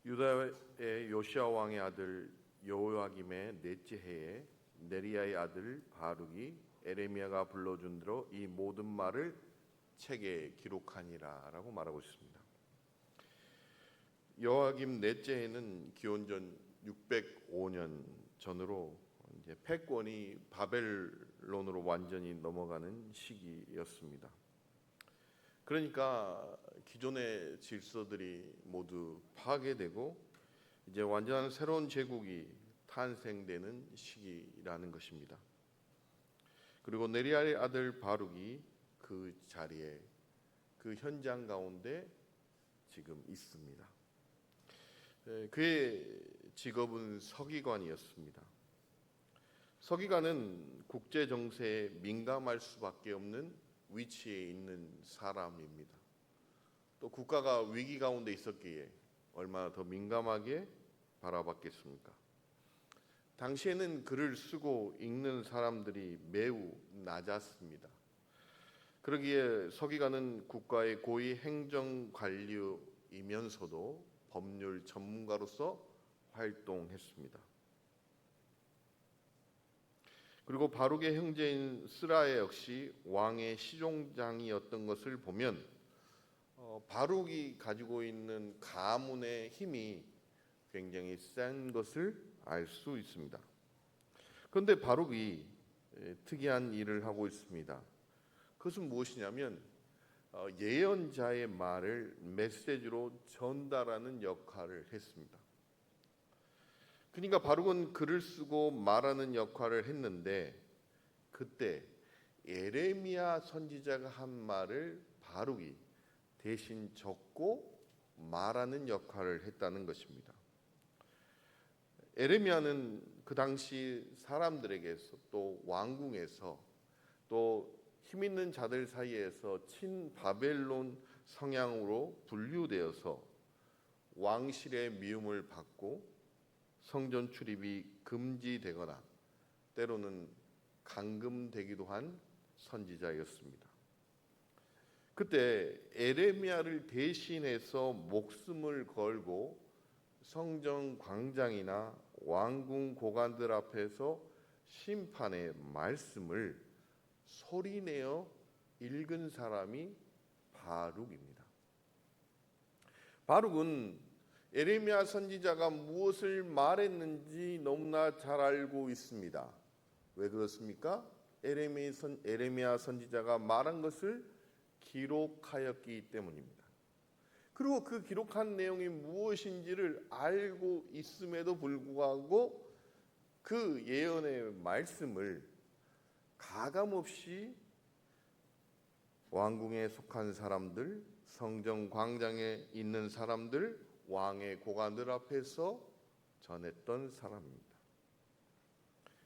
유다의 요시야 왕의 아들 여호야김의 넷째 해에 네리야의 아들 바룩이 에레미야가 불러준 대로 이 모든 말을 책에 기록하니라라고 말하고 있습니다. 여호야김 넷째 해는 기원전 605년 전으로 이제 패권이 바벨론으로 완전히 넘어가는 시기였습니다. 그러니까 기존의 질서들이 모두 파괴되고 이제 완전한 새로운 제국이 탄생되는 시기라는 것입니다. 그리고 네리야의 아들 바룩이 그 자리에 그 현장 가운데 지금 있습니다. 그의 직업은 서기관이었습니다. 서기관은 국제 정세에 민감할 수밖에 없는 위치에 있는 사람입니다. 또 국가가 위기 가운데 있었기에 얼마나 더 민감하게 바라봤겠습니까? 당시에는 글을 쓰고 읽는 사람들이 매우 낮았습니다. 그러기에 서기관은 국가의 고위 행정관료이면서도 법률 전문가로서 활동했습니다. 그리고 바룩의 형제인 스라야 역시 왕의 시종장이었던 것을 보면 바룩이 가지고 있는 가문의 힘이 굉장히 센 것을 알 수 있습니다. 그런데 바룩이 특이한 일을 하고 있습니다. 그것은 무엇이냐면 예언자의 말을 메시지로 전달하는 역할을 했습니다. 그러니까 바룩은 글을 쓰고 말하는 역할을 했는데 그때 에레미야 선지자가 한 말을 바룩이 대신 적고 말하는 역할을 했다는 것입니다. 에레미야는 그 당시 사람들에게서 또 왕궁에서 또 힘있는 자들 사이에서 친바벨론 성향으로 분류되어서 왕실의 미움을 받고 성전 출입이 금지되거나 때로는 감금되기도 한 선지자였습니다. 그때 에레미야를 대신해서 목숨을 걸고 성전 광장이나 왕궁 고관들 앞에서 심판의 말씀을 소리내어 읽은 사람이 바룩입니다. 바룩은 에레미야 선지자가 무엇을 말했는지 너무나 잘 알고 있습니다. 왜 그렇습니까? 에레미야 선지자가 말한 것을 기록하였기 때문입니다. 그리고 그 기록한 내용이 무엇인지를 알고 있음에도 불구하고 그 예언의 말씀을 가감없이 왕궁에 속한 사람들, 성전 광장에 있는 사람들, 왕의 고관들 앞에서 전했던 사람입니다.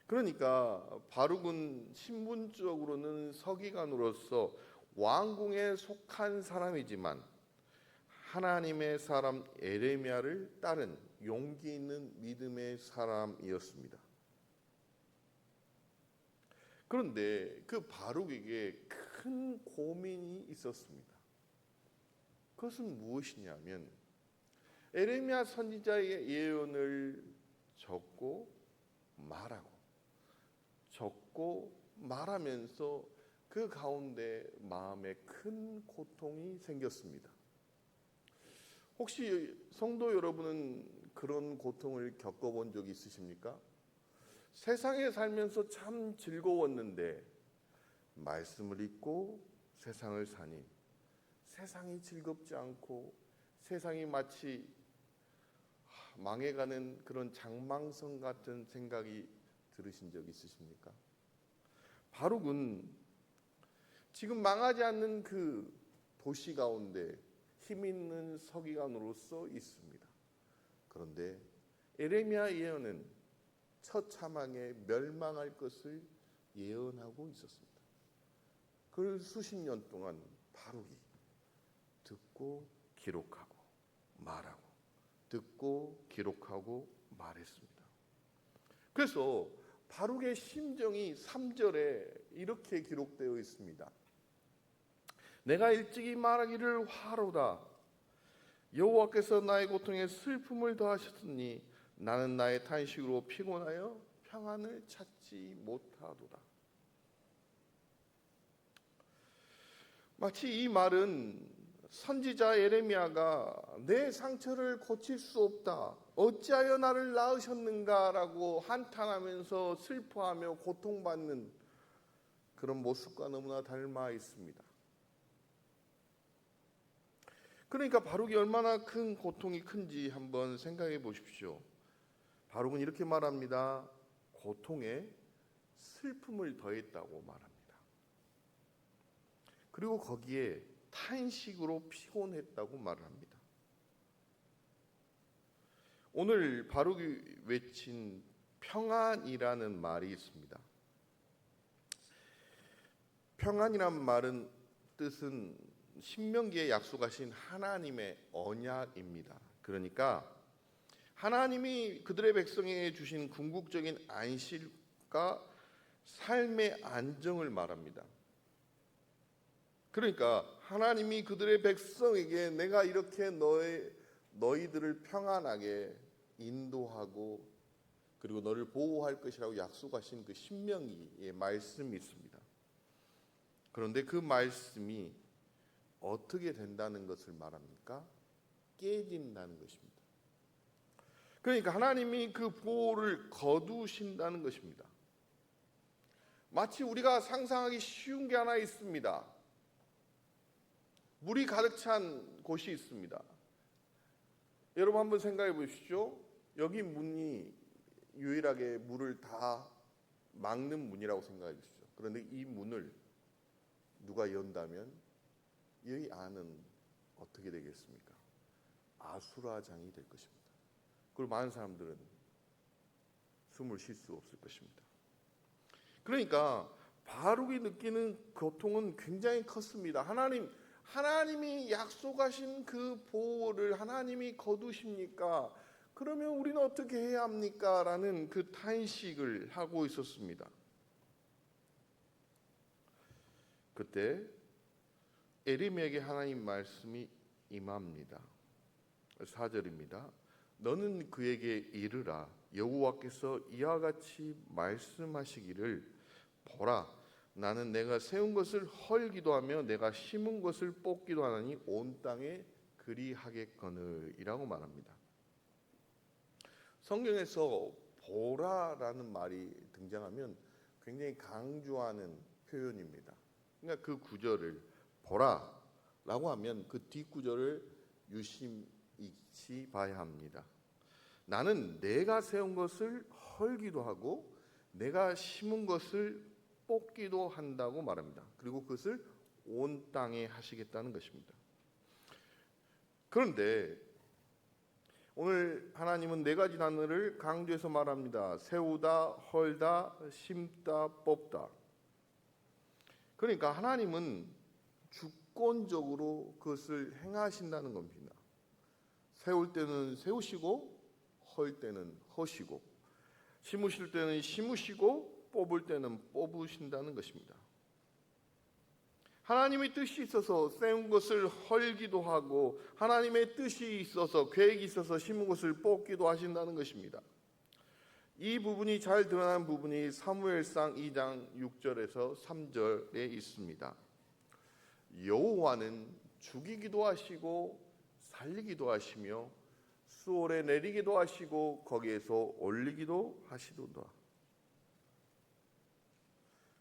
그러니까 바룩은 신분적으로는 서기관으로서 왕궁에 속한 사람이지만 하나님의 사람 에레미야를 따른 용기 있는 믿음의 사람이었습니다. 그런데 그 바룩에게 큰 고민이 있었습니다. 그것은 무엇이냐면 에레미야 선지자의 예언을 적고 말하면서 그 가운데 마음에 큰 고통이 생겼습니다. 혹시 성도 여러분은 그런 고통을 겪어본 적이 있으십니까? 세상에 살면서 참 즐거웠는데 말씀을 읽고 세상을 사니 세상이 즐겁지 않고 세상이 마치 망해가는 그런 장망성 같은 생각이 들으신 적 있으십니까? 바룩은 지금 망하지 않는 그 도시 가운데 힘 있는 서기관으로서 있습니다. 그런데 에레미야 예언은 처참하게 멸망할 것을 예언하고 있었습니다. 그걸 수십 년 동안 바룩이 듣고 기록하고 말하고 듣고 기록하고 말했습니다. 그래서 바룩의 심정이 3절에 이렇게 기록되어 있습니다. 내가 일찍이 말하기를 화로다. 여호와께서 나의 고통에 슬픔을 더하셨으니 나는 나의 탄식으로 피곤하여 평안을 찾지 못하도다. 마치 이 말은 선지자 예레미야가 내 상처를 고칠 수 없다, 어찌하여 나를 낳으셨는가라고 한탄하면서 슬퍼하며 고통받는 그런 모습과 너무나 닮아 있습니다. 그러니까 바룩이 얼마나 큰 고통이 큰지 한번 생각해 보십시오. 바룩은 이렇게 말합니다. 고통에 슬픔을 더했다고 말합니다. 그리고 거기에 탄식으로 피곤했다고 말을 합니다. 오늘 바룩이 외친 평안이라는 말이 있습니다. 평안이란 말은 뜻은 신명기에 약속하신 하나님의 언약입니다. 그러니까 하나님이 그들의 백성에게 주신 궁극적인 안식과 삶의 안정을 말합니다. 그러니까 하나님이 그들의 백성에게 내가 이렇게 너희들을 평안하게 인도하고 그리고 너를 보호할 것이라고 약속하신 그 신명기의 말씀이 있습니다. 그런데 그 말씀이 어떻게 된다는 것을 말합니까? 깨진다는 것입니다. 그러니까 하나님이 그 보호를 거두신다는 것입니다. 마치 우리가 상상하기 쉬운 게 하나 있습니다. 물이 가득 찬 곳이 있습니다. 여러분 한번 생각해 보십시오. 여기 문이 유일하게 물을 다 막는 문이라고 생각해 보십시오. 그런데 이 문을 누가 연다면 여기 안은 어떻게 되겠습니까? 아수라장이 될 것입니다. 그리고 많은 사람들은 숨을 쉴 수 없을 것입니다. 그러니까 바룩이 느끼는 고통은 굉장히 컸습니다. 하나님이 약속하신 그 보호를 하나님이 거두십니까? 그러면 우리는 어떻게 해야 합니까? 라는 그 탄식을 하고 있었습니다. 그때 에림에게 하나님 말씀이 임합니다. 4절입니다. 너는 그에게 이르라. 여호와께서 이와 같이 말씀하시기를 보라. 나는 내가 세운 것을 헐기도 하며 내가 심은 것을 뽑기도 하나니 온 땅에 그리하겠거늘 이라고 말합니다. 성경에서 보라라는 말이 등장하면 굉장히 강조하는 표현입니다. 그러니까 그 구절을 보라라고 하면 그 뒷구절을 유심히 봐야 합니다. 나는 내가 세운 것을 헐기도 하고 내가 심은 것을 뽑기도 한다고 말합니다. 그리고 그것을 온 땅에 하시겠다는 것입니다. 그런데 오늘 하나님은 네 가지 단어를 강조해서 말합니다. 세우다, 헐다, 심다, 뽑다. 그러니까 하나님은 주권적으로 그것을 행하신다는 겁니다. 세울 때는 세우시고 헐 때는 허시고 심으실 때는 심으시고 뽑을 때는 뽑으신다는 것입니다. 하나님의 뜻이 있어서 세운 것을 헐기도 하고 하나님의 뜻이 있어서 계획이 있어서 심은 것을 뽑기도 하신다는 것입니다. 이 부분이 잘 드러난 부분이 사무엘상 2장 6절에서 3절에 있습니다. 여호와는 죽이기도 하시고 살리기도 하시며 수월에 내리기도 하시고 거기에서 올리기도 하시도다.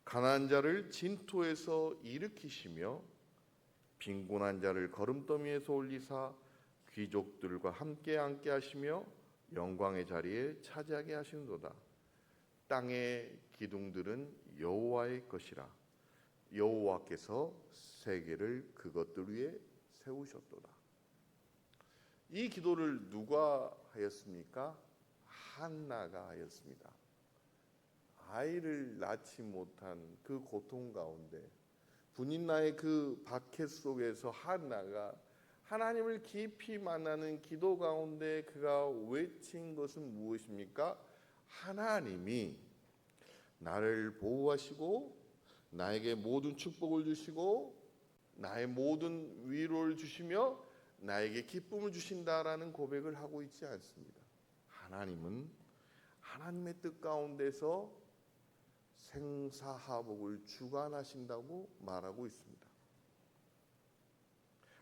가난한 자를 진토에서 일으키시며 빈곤한 자를 거름더미에서 올리사 귀족들과 함께 앉게 하시며 영광의 자리에 차지하게 하시는도다. 땅의 기둥들은 여호와의 것이라. 여호와께서 세계를 그것들 위에 세우셨도다. 이 기도를 누가 하였습니까? 한나가 하였습니다. 아이를 낳지 못한 그 고통 가운데 분인나의 그 박해 속에서 한나가 하나님을 깊이 만나는 기도 가운데 그가 외친 것은 무엇입니까? 하나님이 나를 보호하시고 나에게 모든 축복을 주시고 나의 모든 위로를 주시며 나에게 기쁨을 주신다라는 고백을 하고 있지 않습니다. 하나님은 하나님의 뜻 가운데서 생사화복을 주관하신다고 말하고 있습니다.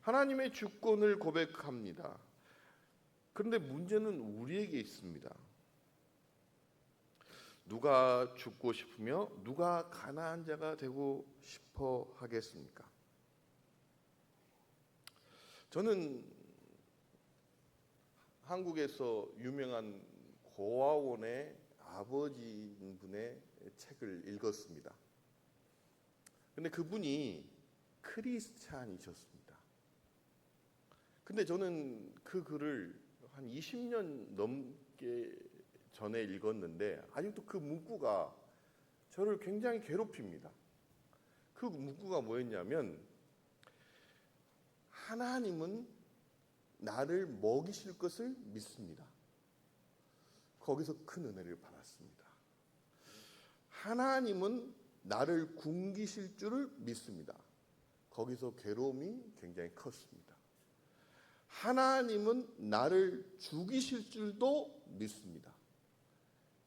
하나님의 주권을 고백합니다. 그런데 문제는 우리에게 있습니다. 누가 죽고 싶으며 누가 가난한 자가 되고 싶어 하겠습니까? 저는 한국에서 유명한 고아원의 아버지분의 책을 읽었습니다. 근데 그분이 크리스찬이셨습니다. 근데 저는 그 글을 한 20년 넘게 전에 읽었는데 아직도 그 문구가 저를 굉장히 괴롭힙니다. 그 문구가 뭐였냐면, 하나님은 나를 먹이실 것을 믿습니다. 거기서 큰 은혜를 받았습니다. 하나님은 나를 굶기실 줄을 믿습니다. 거기서 괴로움이 굉장히 컸습니다. 하나님은 나를 죽이실 줄도 믿습니다.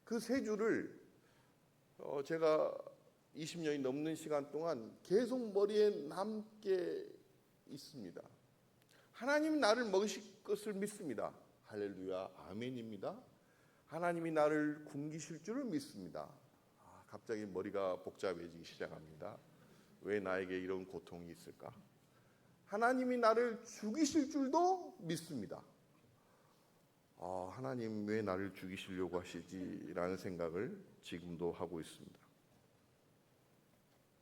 그 세 줄을 제가 20년이 넘는 시간 동안 계속 머리에 남게 있습니다. 하나님이 나를 먹이실 것을 믿습니다. 할렐루야, 아멘입니다. 하나님이 나를 굶기실 줄을 믿습니다. 갑자기 머리가 복잡해지기 시작합니다. 왜 나에게 이런 고통이 있을까? 하나님이 나를 죽이실 줄도 믿습니다. 하나님 왜 나를 죽이시려고 하시지라는 생각을 지금도 하고 있습니다.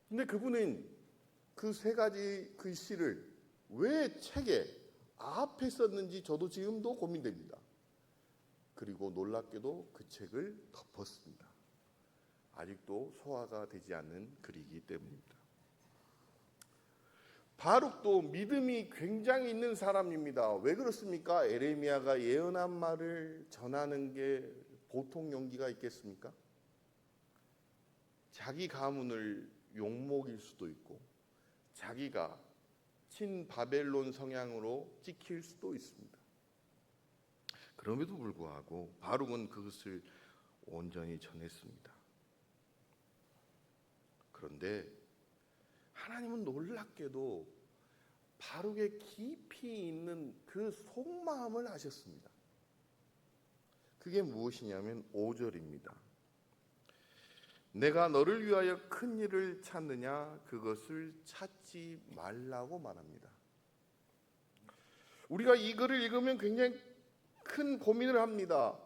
근데 그분은 그 세 가지 글씨를 왜 책에 앞에 썼는지 저도 지금도 고민됩니다. 그리고 놀랍게도 그 책을 덮었습니다. 아직도 소화가 되지 않는 글이기 때문입니다. 바룩도 믿음이 굉장히 있는 사람입니다. 왜 그렇습니까? 에레미야가 예언한 말을 전하는 게 보통 용기가 있겠습니까? 자기 가문을 욕먹일 수도 있고 자기가 친바벨론 성향으로 찍힐 수도 있습니다. 그럼에도 불구하고 바룩은 그것을 온전히 전했습니다. 그런데 하나님은 놀랍게도 바룩의 깊이 있는 그 속마음을 아셨습니다. 그게 무엇이냐면 5절입니다. 내가 너를 위하여 큰 일을 찾느냐? 그것을 찾지 말라고 말합니다. 우리가 이 글을 읽으면 굉장히 큰 고민을 합니다.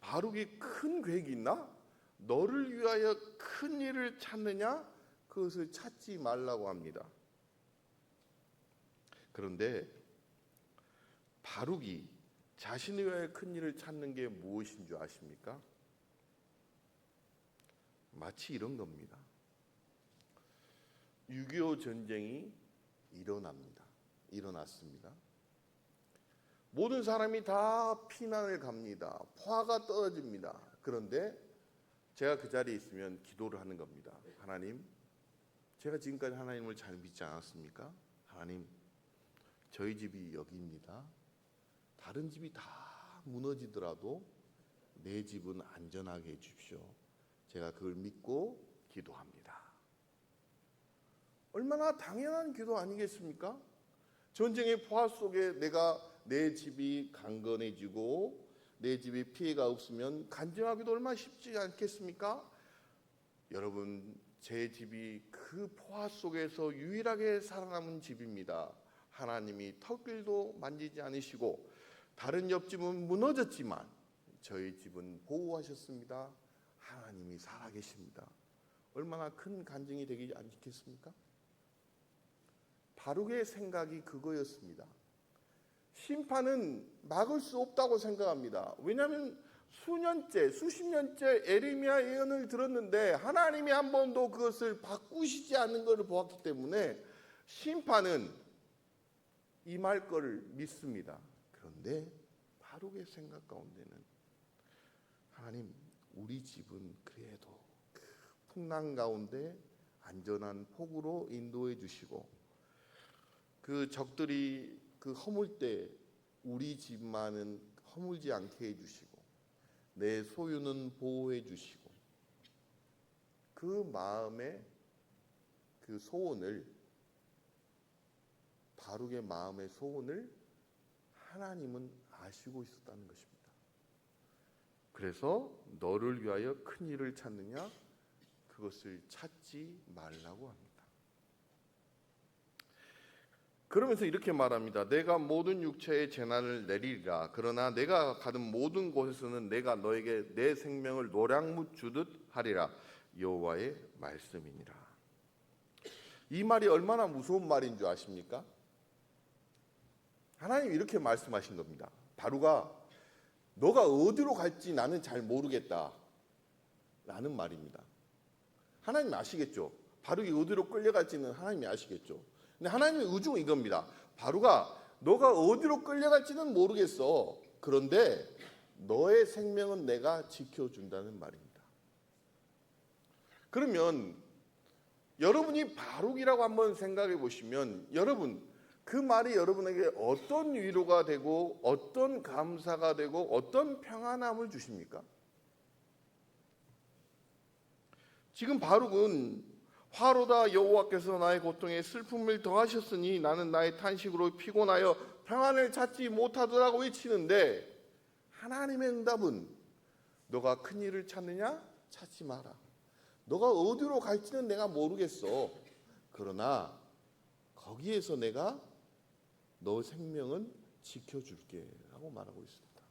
바룩이 큰 계획이 있나? 너를 위하여 큰 일을 찾느냐? 그것을 찾지 말라고 합니다. 그런데 바룩이 자신을 위하여 큰 일을 찾는 게 무엇인 줄 아십니까? 마치 이런 겁니다. 6.25 전쟁이 일어났습니다. 모든 사람이 다 피난을 갑니다. 포화가 떨어집니다. 그런데 제가 그 자리에 있으면 기도를 하는 겁니다. 하나님, 제가 지금까지 하나님을 잘 믿지 않았습니까? 하나님, 저희 집이 여기입니다. 다른 집이 다 무너지더라도 내 집은 안전하게 해주십시오. 제가 그걸 믿고 기도합니다. 얼마나 당연한 기도 아니겠습니까? 전쟁의 포화 속에 내 집이 강건해지고 내 집에 피해가 없으면 간증하기도 얼마나 쉽지 않겠습니까? 여러분, 제 집이 그 포화 속에서 유일하게 살아남은 집입니다. 하나님이 턱길도 만지지 않으시고 다른 옆집은 무너졌지만 저희 집은 보호하셨습니다. 하나님이 살아계십니다. 얼마나 큰 간증이 되지 않겠습니까? 바룩의 생각이 그거였습니다. 심판은 막을 수 없다고 생각합니다. 왜냐하면 수십 년째 에레미야 예언을 들었는데 하나님이 한 번도 그것을 바꾸시지 않는 것을 보았기 때문에 심판은 임할 것을 믿습니다. 그런데 바룩의 생각 가운데는 하나님, 우리 집은 그래도 그 풍랑 가운데 안전한 폭우로 인도해 주시고 그 적들이 그 허물 때 우리 집만은 허물지 않게 해주시고 내 소유는 보호해 주시고 그 마음의 그 소원을 바룩의 마음의 소원을 하나님은 아시고 있었다는 것입니다. 그래서 너를 위하여 큰 일을 찾느냐? 그것을 찾지 말라고 합니다. 그러면서 이렇게 말합니다. 내가 모든 육체의 재난을 내리리라. 그러나 내가 가는 모든 곳에서는 내가 너에게 내 생명을 노량무 주듯 하리라. 여호와의 말씀이니라. 이 말이 얼마나 무서운 말인 줄 아십니까? 하나님 이렇게 말씀하신 겁니다. 바룩아, 너가 어디로 갈지 나는 잘 모르겠다 라는 말입니다. 하나님 아시겠죠? 바룩이 어디로 끌려갈지는 하나님이 아시겠죠? 근데 하나님의 의중은 이겁니다. 바룩아, 너가 어디로 끌려갈지는 모르겠어. 그런데 너의 생명은 내가 지켜준다는 말입니다. 그러면 여러분이 바룩이라고 한번 생각해 보시면 여러분 그 말이 여러분에게 어떤 위로가 되고 어떤 감사가 되고 어떤 평안함을 주십니까? 지금 바룩은 화로다 여호와께서 나의 고통에 슬픔을 더하셨으니 나는 나의 탄식으로 피곤하여 평안을 찾지 못하더라고 외치는데 하나님의 응답은 너가 큰 일을 찾느냐? 찾지 마라. 너가 어디로 갈지는 내가 모르겠어. 그러나 거기에서 내가 너 생명은 지켜줄게 라고 말하고 있습니다.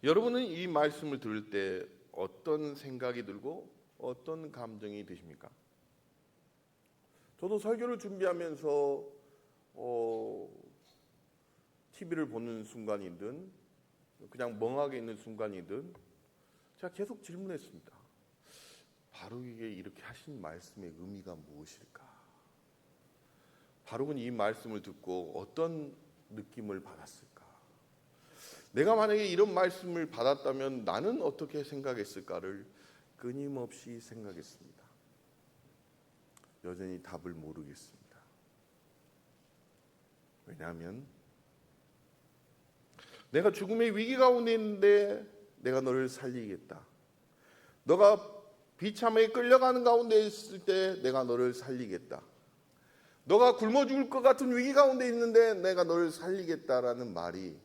여러분은 이 말씀을 들을 때 어떤 생각이 들고 어떤 감정이 드십니까? 저도 설교를 준비하면서 TV를 보는 순간이든 그냥 멍하게 있는 순간이든 제가 계속 질문했습니다. 바룩에게 이렇게 하신 말씀의 의미가 무엇일까? 바룩은 이 말씀을 듣고 어떤 느낌을 받았을까? 내가 만약에 이런 말씀을 받았다면 나는 어떻게 생각했을까를 끊임없이 생각했습니다. 여전히 답을 모르겠습니다. 왜냐하면 내가 죽음의 위기 가운데 있는데 내가 너를 살리겠다. 너가 비참하게 끌려가는 가운데 있을 때 내가 너를 살리겠다. 너가 굶어 죽을 것 같은 위기 가운데 있는데 내가 너를 살리겠다라는 말이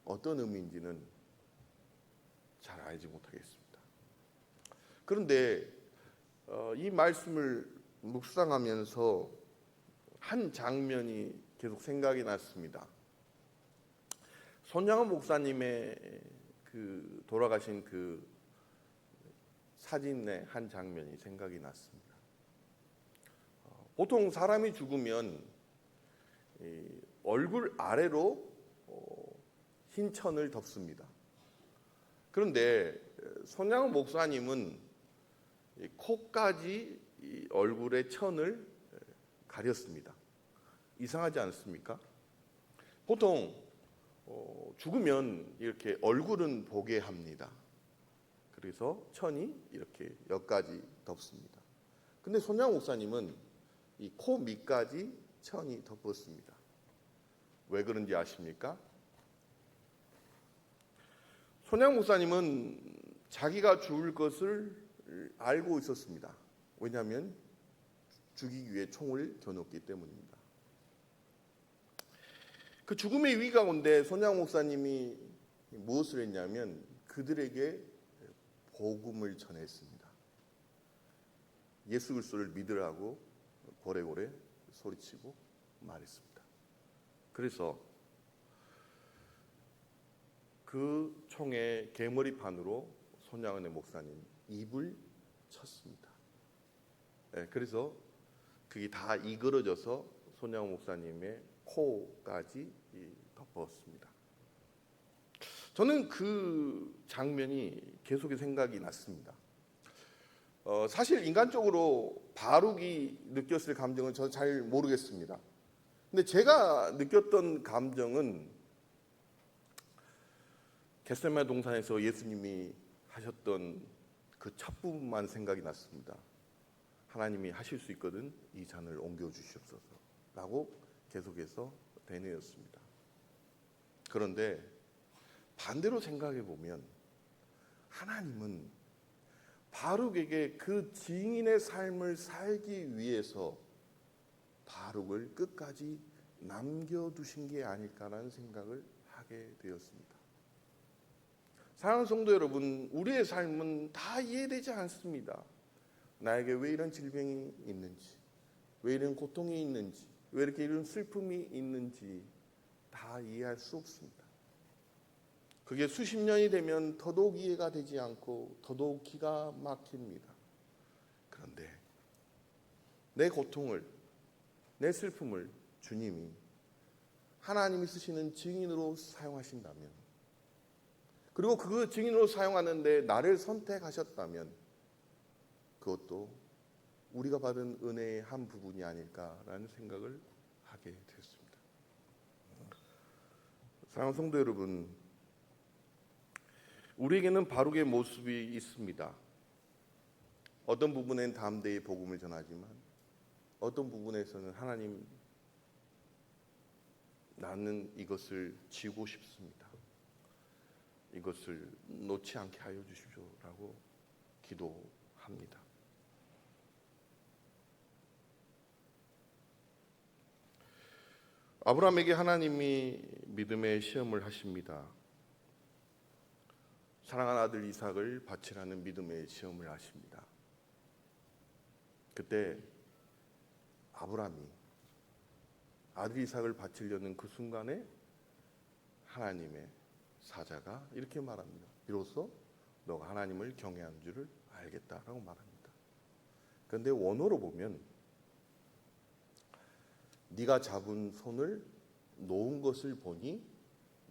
어떤 의미인지는 잘 알지 못하겠습니다. 그런데 이 말씀을 묵상하면서 한 장면이 계속 생각이 났습니다. 손양원 목사님의 그 돌아가신 그 사진의 한 장면이 생각이 났습니다. 보통 사람이 죽으면 얼굴 아래로 흰 천을 덮습니다. 그런데 손양원 목사님은 코까지 얼굴의 천을 가렸습니다. 이상하지 않습니까? 보통 죽으면 이렇게 얼굴은 보게 합니다. 그래서 천이 이렇게 여기까지 덮습니다. 근데 손양원 목사님은 이 코 밑까지 천이 덮었습니다. 왜 그런지 아십니까? 손양원 목사님은 자기가 죽을 것을 알고 있었습니다. 왜냐하면 죽이기 위해 총을 겨눴기 때문입니다. 그 죽음의 위기 가운데 손양원 목사님이 무엇을 했냐면 그들에게 복음을 전했습니다. 예수 그리스도를 믿으라고 고래고래 소리치고 말했습니다. 그래서 그 총의 개머리판으로 손양원의 목사님 입을 쳤습니다. 그래서 그게 다 이그러져서 손양원 목사님의 코까지 덮었습니다. 저는 그 장면이 계속 생각이 났습니다. 사실 인간적으로 바룩이 느꼈을 감정은 저는 잘 모르겠습니다. 근데 제가 느꼈던 감정은 겟세마네 동산에서 예수님이 하셨던 그 첫 부분만 생각이 났습니다. 하나님이 하실 수 있거든 이 잔을 옮겨 주시옵소서라고 계속해서 되뇌었습니다. 그런데 반대로 생각해 보면 하나님은 바룩에게 그 증인의 삶을 살기 위해서 바룩을 끝까지 남겨두신 게 아닐까라는 생각을 하게 되었습니다. 사랑하는 성도 여러분, 우리의 삶은 다 이해되지 않습니다. 나에게 왜 이런 질병이 있는지, 왜 이런 고통이 있는지, 왜 이렇게 이런 슬픔이 있는지 다 이해할 수 없습니다. 그게 수십 년이 되면 더더욱 이해가 되지 않고 더더욱 기가 막힙니다. 그런데 내 고통을, 내 슬픔을 주님이 하나님이 쓰시는 증인으로 사용하신다면, 그리고 그 증인으로 사용하는데 나를 선택하셨다면 그것도 우리가 받은 은혜의 한 부분이 아닐까라는 생각을 하게 되었습니다. 사랑하는 성도 여러분, 우리에게는 바룩의 모습이 있습니다. 어떤 부분엔 담대히 복음을 전하지만 어떤 부분에서는 하나님, 나는 이것을 지고 싶습니다. 이것을 놓지 않게 하여 주십시오라고 기도합니다. 아브라함에게 하나님이 믿음의 시험을 하십니다. 사랑하는 아들 이삭을 바치라는 믿음의 시험을 하십니다. 그때 아브라함이 아들 이삭을 바치려는 그 순간에 하나님의 사자가 이렇게 말합니다. 비로소 너가 하나님을 경외하는 줄을 알겠다라고 말합니다. 그런데 원어로 보면 네가 잡은 손을 놓은 것을 보니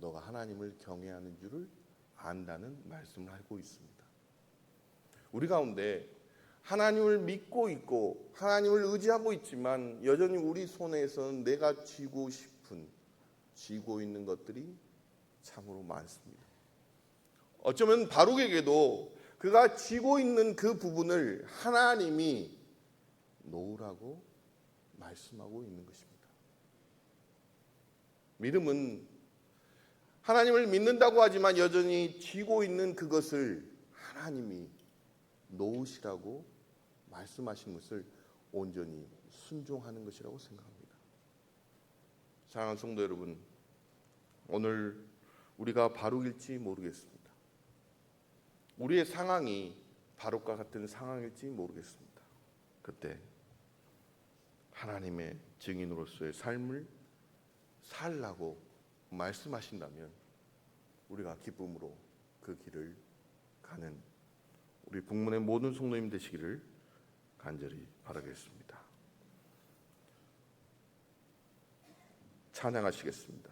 너가 하나님을 경외하는 줄을 안다는 말씀을 하고 있습니다. 우리 가운데 하나님을 믿고 있고 하나님을 의지하고 있지만 여전히 우리 손에서는 내가 쥐고 싶은, 쥐고 있는 것들이 참으로 많습니다. 어쩌면 바룩에게도 그가 쥐고 있는 그 부분을 하나님이 놓으라고 말씀하고 있는 것입니다. 믿음은 하나님을 믿는다고 하지만 여전히 쥐고 있는 그것을 하나님이 놓으시라고 말씀하신 것을 온전히 순종하는 것이라고 생각합니다. 사랑하는 성도 여러분, 오늘 우리가 바룩일지 모르겠습니다. 우리의 상황이 바룩과 같은 상황일지 모르겠습니다. 그때 하나님의 증인으로서의 삶을 살라고 말씀하신다면 우리가 기쁨으로 그 길을 가는 우리 북문의 모든 성도님 되시기를 간절히 바라겠습니다. 찬양하시겠습니다.